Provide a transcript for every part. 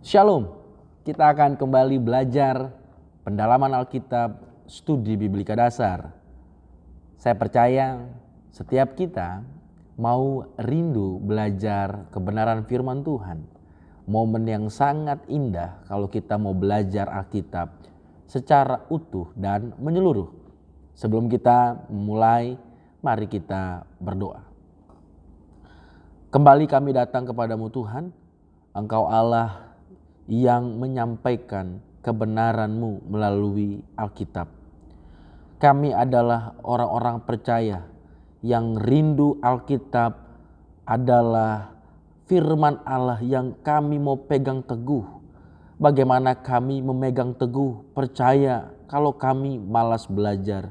Shalom, kita akan kembali belajar pendalaman Alkitab studi Biblika Dasar. Saya percaya setiap kita mau rindu belajar kebenaran firman Tuhan. Momen yang sangat indah kalau kita mau belajar Alkitab secara utuh dan menyeluruh. Sebelum kita memulai, mari kita berdoa. Kembali kami datang kepadamu Tuhan, Engkau Allah yang menyampaikan kebenaran-Mu melalui Alkitab. Kami adalah orang-orang percaya yang rindu Alkitab adalah firman Allah yang kami mau pegang teguh. Bagaimana kami memegang teguh, percaya kalau kami malas belajar.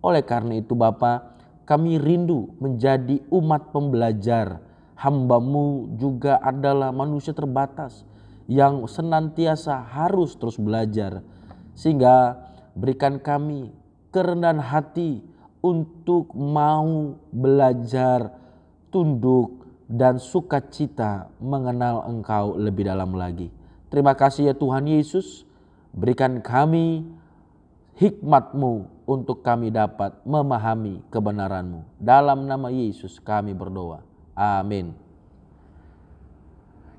Oleh karena itu Bapa, kami rindu menjadi umat pembelajar. Hamba-Mu juga adalah manusia terbatas yang senantiasa harus terus belajar, sehingga berikan kami kerendahan hati untuk mau belajar, tunduk dan sukacita mengenal Engkau lebih dalam lagi. Terima kasih ya Tuhan Yesus, berikan kami hikmat-Mu untuk kami dapat memahami kebenaran-Mu. Dalam nama Yesus kami berdoa, amin.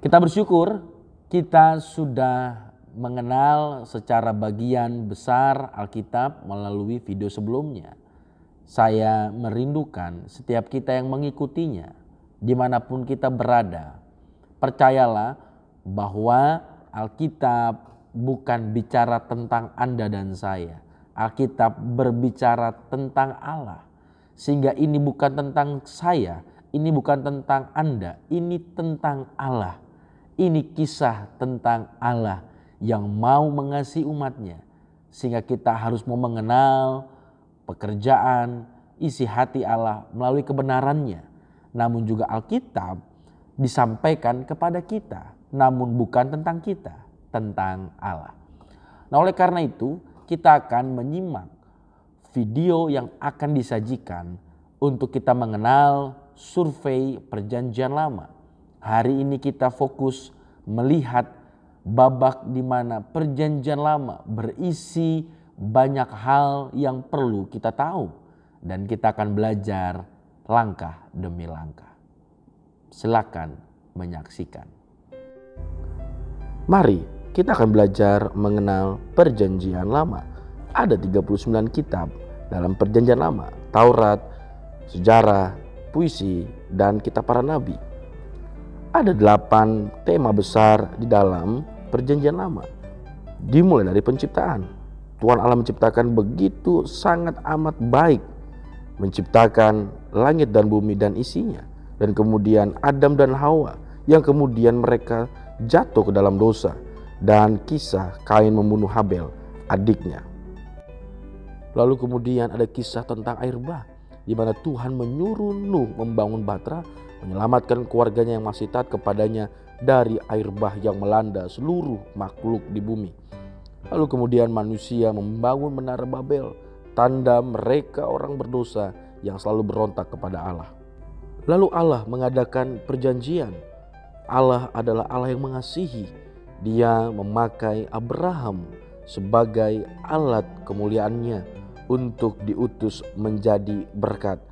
Kita bersyukur kita sudah mengenal secara bagian besar Alkitab melalui video sebelumnya. Saya merindukan setiap kita yang mengikutinya dimanapun kita berada. Percayalah bahwa Alkitab bukan bicara tentang Anda dan saya. Alkitab berbicara tentang Allah. Sehingga ini bukan tentang saya, ini bukan tentang Anda, ini tentang Allah. Ini kisah tentang Allah yang mau mengasihi umatnya. Sehingga kita harus mau mengenal pekerjaan, isi hati Allah melalui kebenarannya. Namun juga Alkitab disampaikan kepada kita. Namun bukan tentang kita, tentang Allah. Nah oleh karena itu kita akan menyimak video yang akan disajikan untuk kita mengenal survei Perjanjian Lama. Hari ini kita fokus melihat babak di mana Perjanjian Lama berisi banyak hal yang perlu kita tahu. Dan kita akan belajar langkah demi langkah. Silakan menyaksikan. Mari kita akan belajar mengenal Perjanjian Lama. Ada 39 kitab dalam Perjanjian Lama. Taurat, sejarah, puisi, dan kitab para nabi. Ada 8 tema besar di dalam Perjanjian Lama. Dimulai dari penciptaan. Tuhan Allah menciptakan begitu sangat amat baik. Menciptakan langit dan bumi dan isinya. Dan kemudian Adam dan Hawa yang kemudian mereka jatuh ke dalam dosa. Dan kisah Kain membunuh Habel, adiknya. Lalu kemudian ada kisah tentang air bah, di mana Tuhan menyuruh Nuh membangun batra, menyelamatkan keluarganya yang masih taat kepadanya dari air bah yang melanda seluruh makhluk di bumi. Lalu kemudian manusia membangun menara Babel, tanda mereka orang berdosa yang selalu berontak kepada Allah. Lalu Allah mengadakan perjanjian. Allah adalah Allah yang mengasihi. Dia memakai Abraham sebagai alat kemuliaannya untuk diutus menjadi berkat.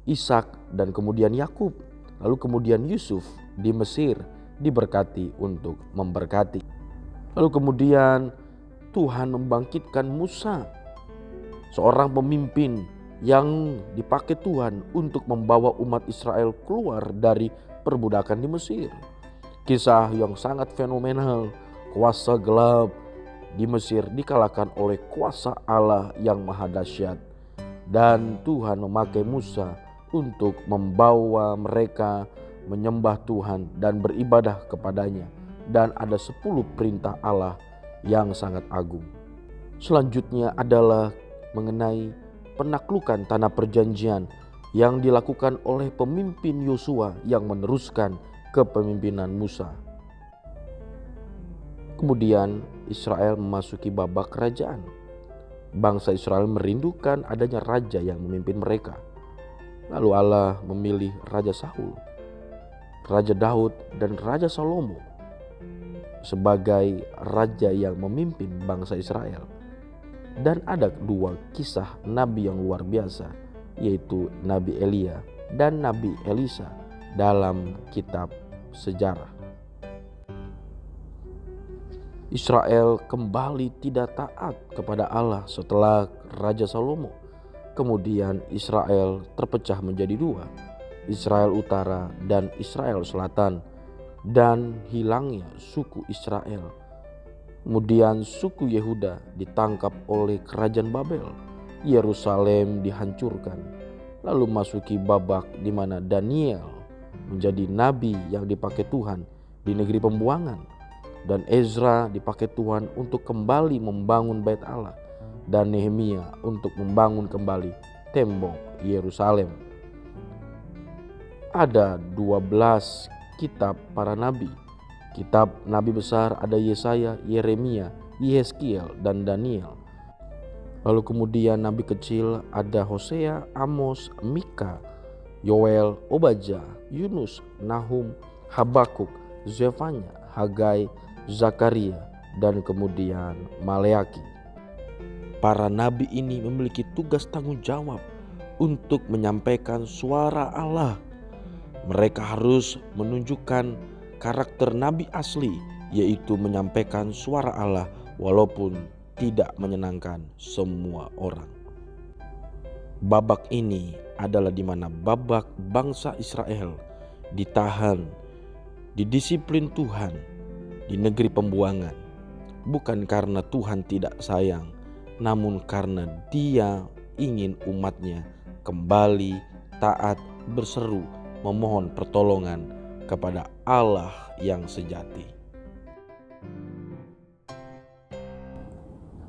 Ishak dan kemudian Yakub. Lalu kemudian Yusuf di Mesir diberkati untuk memberkati. Lalu kemudian Tuhan membangkitkan Musa, seorang pemimpin yang dipakai Tuhan untuk membawa umat Israel keluar dari perbudakan di Mesir. Kisah yang sangat fenomenal, kuasa gelap di Mesir dikalahkan oleh kuasa Allah yang maha dahsyat. Dan Tuhan memakai Musa untuk membawa mereka menyembah Tuhan dan beribadah kepadanya. Dan ada 10 perintah Allah yang sangat agung. Selanjutnya adalah mengenai penaklukan tanah perjanjian yang dilakukan oleh pemimpin Yosua yang meneruskan kepemimpinan Musa. Kemudian Israel memasuki babak kerajaan. Bangsa Israel merindukan adanya raja yang memimpin mereka. Lalu Allah memilih Raja Saul, Raja Daud, dan Raja Salomo. sebagai raja yang memimpin bangsa Israel. Dan ada dua kisah nabi yang luar biasa, yaitu Nabi Elia dan Nabi Elisa dalam kitab sejarah. Israel kembali tidak taat kepada Allah setelah Raja Salomo. Kemudian Israel terpecah menjadi dua, Israel Utara dan Israel Selatan, dan hilangnya suku Israel. Kemudian suku Yehuda ditangkap oleh kerajaan Babel, Yerusalem dihancurkan. Lalu masuki babak di mana Daniel menjadi nabi yang dipakai Tuhan di negeri pembuangan, dan Ezra dipakai Tuhan untuk kembali membangun bait Allah, dan Nehemia untuk membangun kembali tembok Yerusalem. Ada 12 kitab para nabi. Kitab nabi besar ada Yesaya, Yeremia, Yehezkiel, dan Daniel. Lalu kemudian nabi kecil ada Hosea, Amos, Mika, Yoel, Obadjah, Yunus, Nahum, Habakuk, Zefanya, Hagai, Zakaria, dan kemudian Maleaki. Para nabi ini memiliki tugas tanggung jawab untuk menyampaikan suara Allah. Mereka harus menunjukkan karakter nabi asli, yaitu menyampaikan suara Allah walaupun tidak menyenangkan semua orang. Babak ini adalah di mana babak bangsa Israel ditahan, didisiplin Tuhan di negeri pembuangan, bukan karena Tuhan tidak sayang, namun karena Dia ingin umatnya kembali taat, berseru, memohon pertolongan kepada Allah yang sejati.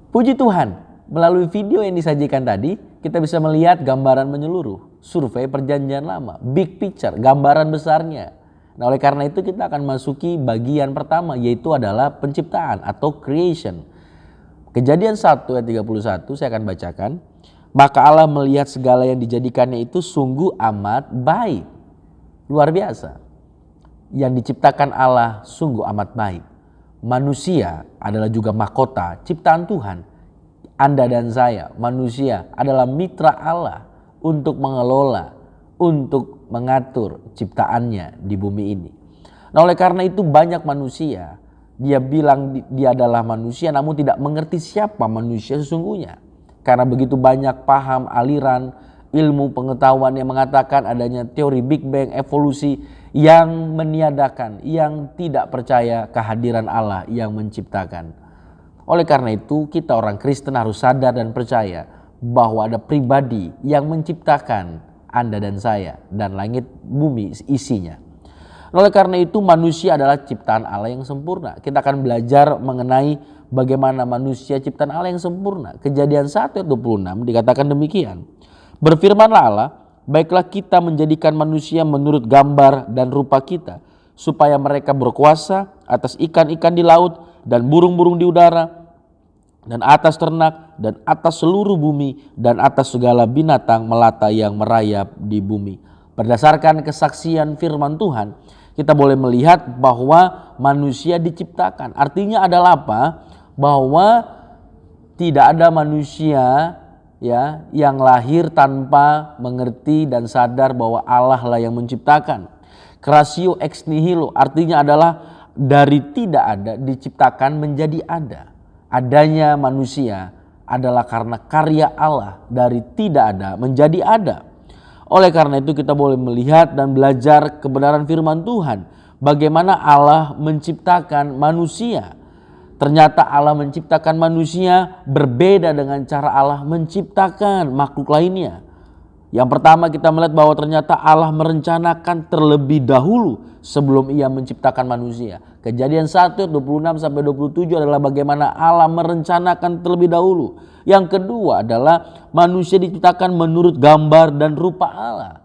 Puji Tuhan, melalui video yang disajikan tadi, kita bisa melihat gambaran menyeluruh, survei perjanjian lama, big picture, gambaran besarnya. Nah, oleh karena itu kita akan masuki bagian pertama, yaitu adalah penciptaan atau creation. Kejadian 1 ayat 31 saya akan bacakan. Maka Allah melihat segala yang dijadikannya itu sungguh amat baik. Luar biasa. Yang diciptakan Allah sungguh amat baik. Manusia adalah juga mahkota ciptaan Tuhan. Anda dan saya, manusia adalah mitra Allah untuk mengelola, untuk mengatur ciptaannya di bumi ini. Nah, oleh karena itu banyak manusia, dia bilang dia adalah manusia namun tidak mengerti siapa manusia sesungguhnya. Karena begitu banyak paham aliran ilmu pengetahuan yang mengatakan adanya teori Big Bang, evolusi yang meniadakan, yang tidak percaya kehadiran Allah yang menciptakan. Oleh karena itu kita orang Kristen harus sadar dan percaya bahwa ada pribadi yang menciptakan Anda dan saya dan langit bumi isinya. Oleh karena itu manusia adalah ciptaan Allah yang sempurna. Kita akan belajar mengenai bagaimana manusia ciptaan Allah yang sempurna. Kejadian 1 ayat 26 dikatakan demikian. Berfirmanlah Allah, baiklah kita menjadikan manusia menurut gambar dan rupa kita, supaya mereka berkuasa atas ikan-ikan di laut dan burung-burung di udara, dan atas ternak, dan atas seluruh bumi, dan atas segala binatang melata yang merayap di bumi. Berdasarkan kesaksian firman Tuhan, kita boleh melihat bahwa manusia diciptakan. Artinya adalah apa? Bahwa tidak ada manusia yang lahir tanpa mengerti dan sadar bahwa Allah lah yang menciptakan. Creatio ex nihilo artinya adalah dari tidak ada diciptakan menjadi ada. Adanya manusia adalah karena karya Allah, dari tidak ada menjadi ada. Oleh karena itu kita boleh melihat dan belajar kebenaran firman Tuhan. Bagaimana Allah menciptakan manusia. Ternyata Allah menciptakan manusia berbeda dengan cara Allah menciptakan makhluk lainnya. Yang pertama kita melihat bahwa ternyata Allah merencanakan terlebih dahulu sebelum Ia menciptakan manusia. Kejadian 1 26 sampai 27 adalah bagaimana Allah merencanakan terlebih dahulu. Yang kedua adalah manusia diciptakan menurut gambar dan rupa Allah.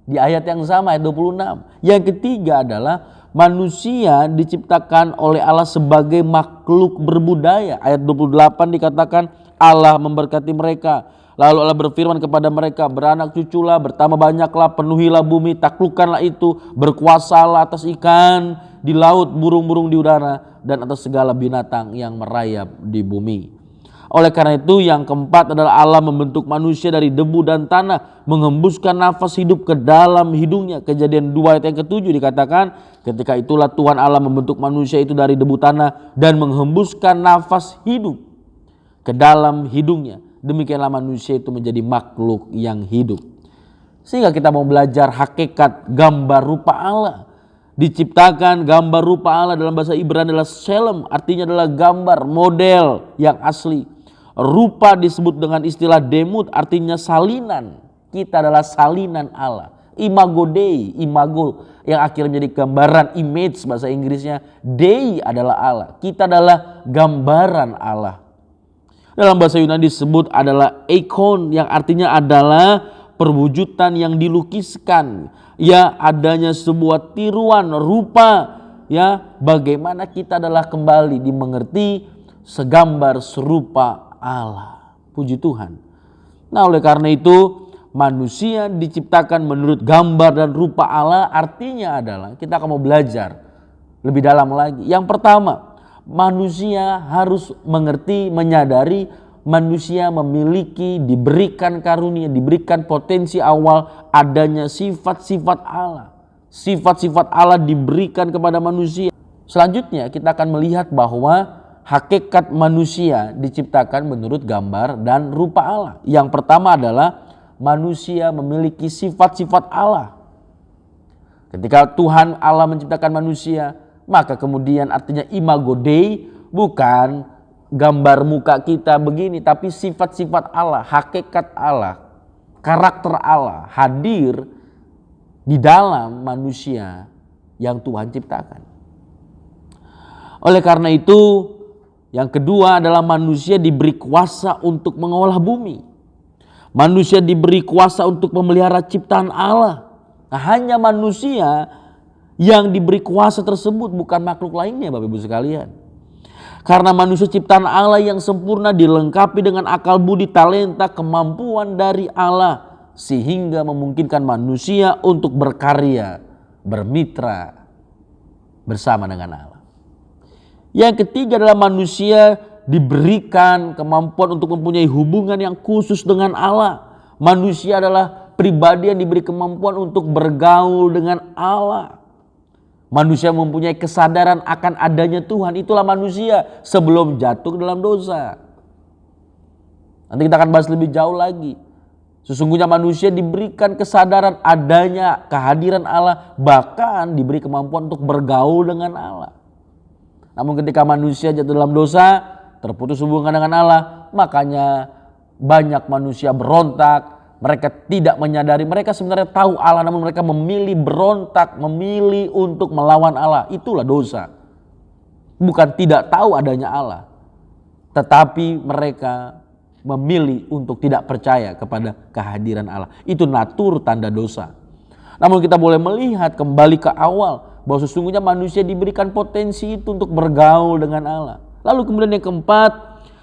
Di ayat yang sama ayat 26. Yang ketiga adalah manusia diciptakan oleh Allah sebagai makhluk berbudaya. Ayat 28 dikatakan Allah memberkati mereka. Lalu Allah berfirman kepada mereka, beranak cuculah, bertambah banyaklah, penuhilah bumi, taklukkanlah itu, berkuasalah atas ikan di laut, burung-burung di udara, dan atas segala binatang yang merayap di bumi. Oleh karena itu yang keempat adalah Allah membentuk manusia dari debu dan tanah, menghembuskan nafas hidup ke dalam hidungnya. Kejadian 2 ayat yang ke-7 dikatakan, ketika itulah Tuhan Allah membentuk manusia itu dari debu tanah dan menghembuskan nafas hidup ke dalam hidungnya. Demikianlah manusia itu menjadi makhluk yang hidup. Sehingga kita mau belajar hakikat gambar rupa Allah. Diciptakan gambar rupa Allah dalam bahasa Ibrani adalah shalem, artinya adalah gambar, model yang asli. Rupa disebut dengan istilah demut, artinya salinan. Kita adalah salinan Allah. Imago Dei, imago yang akhirnya menjadi gambaran, image bahasa Inggrisnya. Dei adalah Allah. Kita adalah gambaran Allah. Dalam bahasa Yunani disebut adalah eikon, yang artinya adalah perwujudan yang dilukiskan. Ya, adanya sebuah tiruan rupa, ya, bagaimana kita adalah kembali dimengerti segambar serupa Allah. Puji Tuhan. Nah, oleh karena itu manusia diciptakan menurut gambar dan rupa Allah, artinya adalah kita akan mau belajar lebih dalam lagi. Yang pertama, manusia harus mengerti, menyadari manusia memiliki, diberikan karunia, diberikan potensi awal adanya sifat-sifat Allah. Sifat-sifat Allah diberikan kepada manusia. Selanjutnya kita akan melihat bahwa hakikat manusia diciptakan menurut gambar dan rupa Allah. Yang pertama adalah manusia memiliki sifat-sifat Allah. Ketika Tuhan Allah menciptakan manusia, maka kemudian artinya imago Dei, bukan gambar muka kita begini, tapi sifat-sifat Allah, hakikat Allah, karakter Allah hadir di dalam manusia yang Tuhan ciptakan. Oleh karena itu, yang kedua adalah manusia diberi kuasa untuk mengolah bumi. Manusia diberi kuasa untuk memelihara ciptaan Allah. Nah, hanya manusia yang diberi kuasa tersebut, bukan makhluk lainnya, Bapak Ibu sekalian. Karena manusia ciptaan Allah yang sempurna dilengkapi dengan akal budi, talenta, kemampuan dari Allah, sehingga memungkinkan manusia untuk berkarya, bermitra bersama dengan Allah. Yang ketiga adalah manusia diberikan kemampuan untuk mempunyai hubungan yang khusus dengan Allah. Manusia adalah pribadi yang diberi kemampuan untuk bergaul dengan Allah. Manusia mempunyai kesadaran akan adanya Tuhan. Itulah manusia sebelum jatuh dalam dosa. Nanti kita akan bahas lebih jauh lagi. Sesungguhnya manusia diberikan kesadaran adanya kehadiran Allah, bahkan diberi kemampuan untuk bergaul dengan Allah. Namun ketika manusia jatuh dalam dosa, terputus hubungan dengan Allah, makanya banyak manusia berontak. Mereka tidak menyadari, mereka sebenarnya tahu Allah, namun mereka memilih berontak, memilih untuk melawan Allah. Itulah dosa. Bukan tidak tahu adanya Allah, tetapi mereka memilih untuk tidak percaya kepada kehadiran Allah. Itu natur tanda dosa. Namun kita boleh melihat kembali ke awal, bahwa sesungguhnya manusia diberikan potensi itu untuk bergaul dengan Allah. Lalu kemudian yang keempat,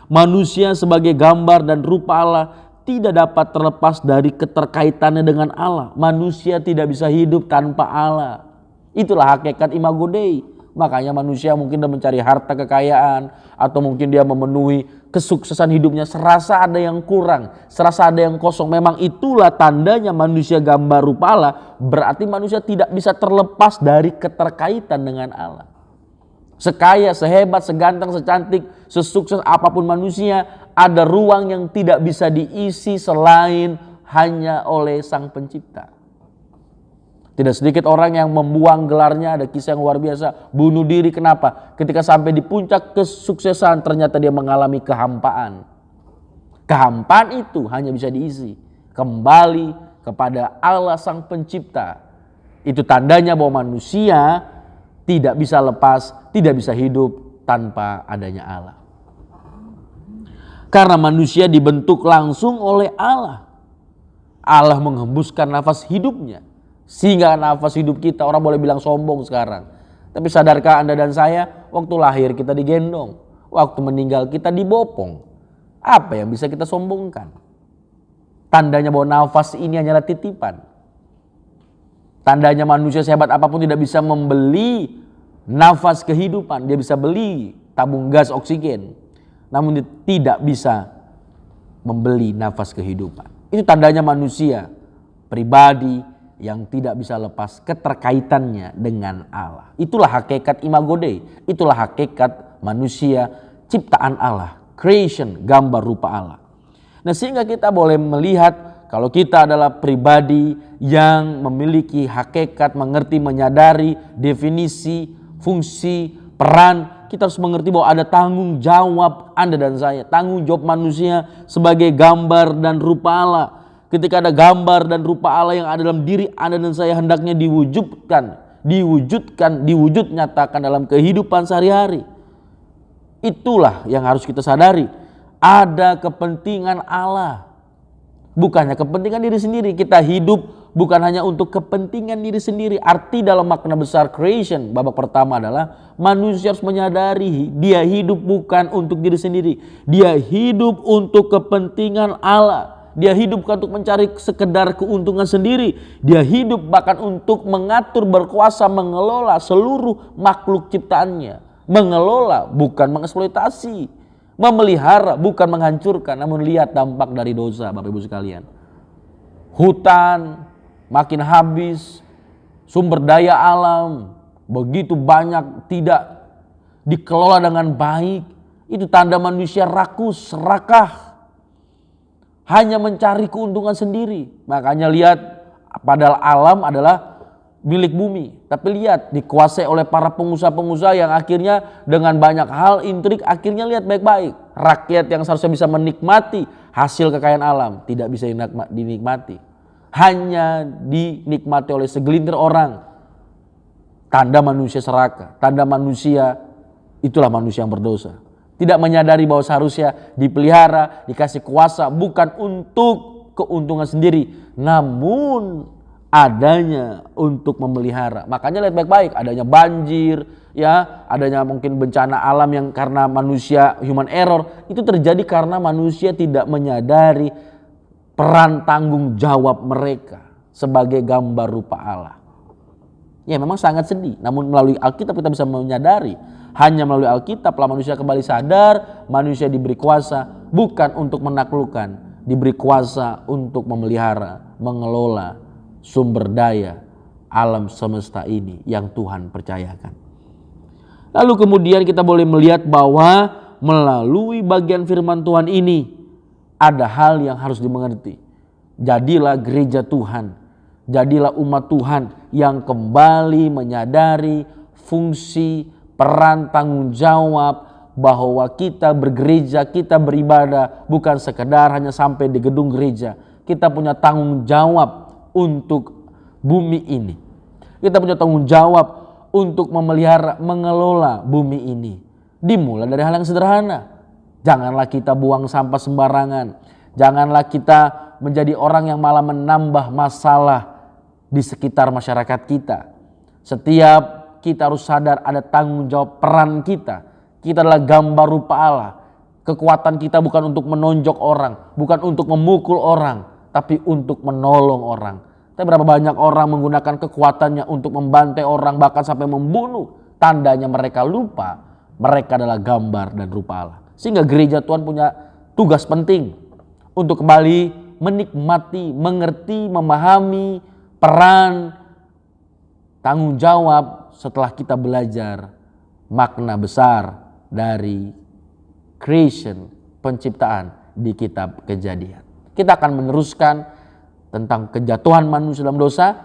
manusia sebagai gambar dan rupa Allah tidak dapat terlepas dari keterkaitannya dengan Allah. Manusia tidak bisa hidup tanpa Allah. Itulah hakikat imago Dei. Makanya manusia mungkin dia mencari harta kekayaan, atau mungkin dia memenuhi kesuksesan hidupnya, serasa ada yang kurang, serasa ada yang kosong. Memang itulah tandanya manusia gambar rupa Allah, berarti manusia tidak bisa terlepas dari keterkaitan dengan Allah. Sekaya, sehebat, seganteng, secantik, sesukses apapun manusia, ada ruang yang tidak bisa diisi selain hanya oleh Sang Pencipta. Tidak sedikit orang yang membuang gelarnya, ada kisah yang luar biasa, bunuh diri. Kenapa? Ketika sampai di puncak kesuksesan ternyata dia mengalami kehampaan. Kehampaan itu hanya bisa diisi kembali kepada Allah Sang Pencipta. Itu tandanya bahwa manusia tidak bisa lepas, tidak bisa hidup tanpa adanya Allah. Karena manusia dibentuk langsung oleh Allah. Allah menghembuskan nafas hidupnya. Sehingga nafas hidup kita, orang boleh bilang sombong sekarang. Tapi sadarkah Anda dan saya, waktu lahir kita digendong, waktu meninggal kita dibopong. Apa yang bisa kita sombongkan? Tandanya bahwa nafas ini hanyalah titipan. Tandanya manusia sehebat apapun tidak bisa membeli nafas kehidupan, dia bisa beli tabung gas oksigen, namun dia tidak bisa membeli nafas kehidupan. Itu tandanya manusia pribadi yang tidak bisa lepas keterkaitannya dengan Allah. Itulah hakikat imago Dei, itulah hakikat manusia ciptaan Allah, creation, gambar rupa Allah. Nah, sehingga kita boleh melihat kalau kita adalah pribadi yang memiliki hakikat, mengerti, menyadari definisi, fungsi, peran, kita harus mengerti bahwa ada tanggung jawab Anda dan saya, tanggung jawab manusia sebagai gambar dan rupa Allah. Ketika ada gambar dan rupa Allah yang ada dalam diri Anda dan saya, hendaknya diwujud nyatakan dalam kehidupan sehari-hari. Itulah yang harus kita sadari. Ada kepentingan Allah, bukannya kepentingan diri sendiri. Kita hidup bukan hanya untuk kepentingan diri sendiri. Arti dalam makna besar creation babak pertama adalah manusia harus menyadari dia hidup bukan untuk diri sendiri. Dia hidup untuk kepentingan Allah. Dia hidup bukan untuk mencari sekedar keuntungan sendiri. Dia hidup bahkan untuk mengatur, berkuasa, mengelola seluruh makhluk ciptaannya. Mengelola bukan mengeksploitasi. Memelihara bukan menghancurkan, namun lihat dampak dari dosa, Bapak Ibu sekalian. Hutan makin habis, sumber daya alam begitu banyak tidak dikelola dengan baik. Itu tanda manusia rakus, serakah, hanya mencari keuntungan sendiri. Makanya lihat, padahal alam adalah milik bumi, tapi lihat dikuasai oleh para pengusaha-pengusaha yang akhirnya dengan banyak hal intrik, akhirnya lihat baik-baik, rakyat yang seharusnya bisa menikmati hasil kekayaan alam tidak bisa dinikmati, hanya dinikmati oleh segelintir orang. Tanda manusia serakah, tanda manusia, itulah manusia yang berdosa, tidak menyadari bahwa seharusnya dipelihara, dikasih kuasa bukan untuk keuntungan sendiri, namun adanya untuk memelihara. Makanya lihat baik-baik, adanya banjir, ya, adanya mungkin bencana alam yang karena manusia, human error, itu terjadi karena manusia tidak menyadari peran tanggung jawab mereka sebagai gambar rupa Allah. Ya, memang sangat sedih, namun melalui Alkitab kita bisa menyadari, hanya melalui Alkitab lah manusia kembali sadar, manusia diberi kuasa bukan untuk menaklukkan, diberi kuasa untuk memelihara, mengelola sumber daya alam semesta ini yang Tuhan percayakan. Lalu kemudian kita boleh melihat bahwa melalui bagian firman Tuhan ini ada hal yang harus dimengerti. Jadilah gereja Tuhan, jadilah umat Tuhan yang kembali menyadari fungsi, peran, tanggung jawab bahwa kita bergereja, kita beribadah bukan sekedar hanya sampai di gedung gereja. Kita punya tanggung jawab untuk bumi ini. Kita punya tanggung jawab untuk memelihara, mengelola bumi ini. Dimulai dari hal yang sederhana. Janganlah kita buang sampah sembarangan. Janganlah kita menjadi orang yang malah menambah masalah di sekitar masyarakat kita. Setiap kita harus sadar ada tanggung jawab peran kita. Kita adalah gambar rupa Allah. Kekuatan kita bukan untuk menonjok orang, bukan untuk memukul orang, tapi untuk menolong orang. Tapi berapa banyak orang menggunakan kekuatannya untuk membantai orang, bahkan sampai membunuh. Tandanya mereka lupa mereka adalah gambar dan rupa Allah. Sehingga gereja Tuhan punya tugas penting untuk kembali menikmati, mengerti, memahami peran, tanggung jawab setelah kita belajar makna besar dari creation, penciptaan di kitab Kejadian. Kita akan meneruskan tentang kejatuhan manusia dalam dosa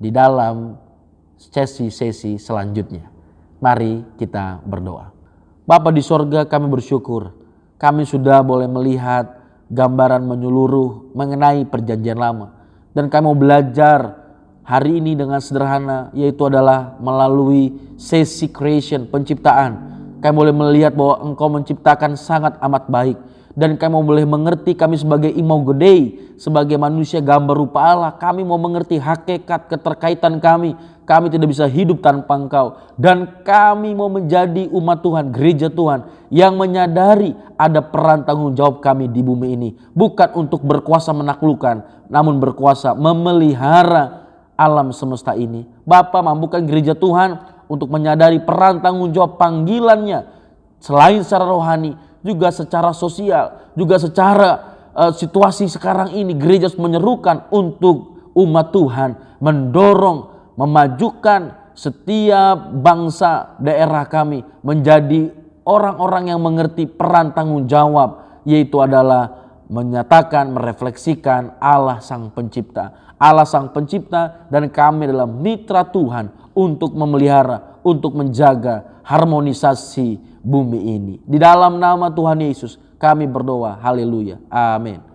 di dalam sesi-sesi selanjutnya. Mari kita berdoa. Bapa di sorga, kami bersyukur kami sudah boleh melihat gambaran menyeluruh mengenai perjanjian lama. Dan kami mau belajar hari ini dengan sederhana, yaitu adalah melalui sesi creation, penciptaan. Kami boleh melihat bahwa Engkau menciptakan sangat amat baik. Dan kami mau boleh mengerti kami sebagai imago Dei, sebagai manusia gambar rupa Allah, kami mau mengerti hakikat keterkaitan kami. Kami tidak bisa hidup tanpa Engkau. Dan kami mau menjadi umat Tuhan, gereja Tuhan yang menyadari ada peran tanggung jawab kami di bumi ini. Bukan untuk berkuasa menaklukkan, namun berkuasa memelihara alam semesta ini. Bapa, mampukan gereja Tuhan untuk menyadari peran tanggung jawab panggilannya selain secara rohani, juga secara sosial, juga secara situasi sekarang ini. Gereja menyerukan untuk umat Tuhan mendorong, memajukan setiap bangsa daerah kami menjadi orang-orang yang mengerti peran tanggung jawab, yaitu adalah menyatakan, merefleksikan Allah Sang Pencipta. Allah Sang Pencipta dan kami adalah mitra Tuhan untuk memelihara, untuk menjaga harmonisasi bumi ini. Di dalam nama Tuhan Yesus kami berdoa. Haleluya. Amin.